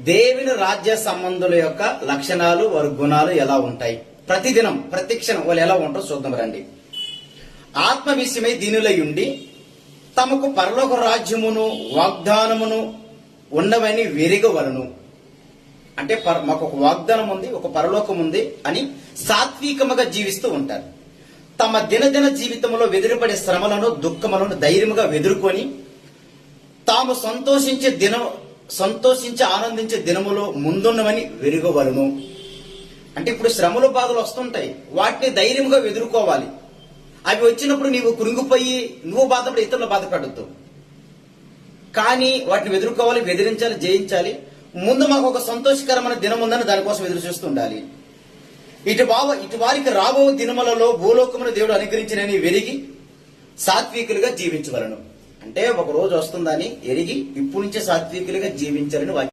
దేవుని రాజ్య సంబంధుల యొక్క లక్షణాలు వారి గుణాలు ఎలా ఉంటాయి, ప్రతిదినం ప్రతిక్షణం వాళ్ళు ఎలా ఉంటారో చూద్దాం రండి. ఆత్మ విషయమై దీనులై ఉండి తమకు పరలోక రాజ్యమును వాగ్దానమును ఉండవని వెరగవలను. అంటే మాకు ఒక వాగ్దానం ఉంది, ఒక పరలోకం ఉంది అని సాత్వికముగా జీవిస్తూ ఉంటారు. తమ దినదిన జీవితంలో వెదురుపడే శ్రమలను దుఃఖములను ధైర్యముగా వెదురుకొని తాము సంతోషించి ఆనందించే దినములో ముందున్నవని వెరుగవలను. అంటే ఇప్పుడు శ్రమలు బాధలు వస్తుంటాయి, వాటిని ధైర్యంగా ఎదుర్కోవాలి. అవి వచ్చినప్పుడు నీవు కురింగిపోయి నువ్వు బాధపడి ఇతరులు బాధపడద్దు, కానీ వాటిని ఎదుర్కోవాలి, బెదిరించాలి, జయించాలి. ముందు మాకు ఒక సంతోషకరమైన దినం ఉందని దానికోసం ఎదురు చూస్తూ ఉండాలి. ఇటు వారికి రాబో దినములలో భూలోకమును దేవుడు అనుగ్రహించినని వెరిగి సాత్వికులుగా జీవించవలను. అంటే ఒక రోజు వస్తుందని ఎరిగి ఇప్పుడు నుంచే సాత్వికులుగా జీవించాలని వాక్యం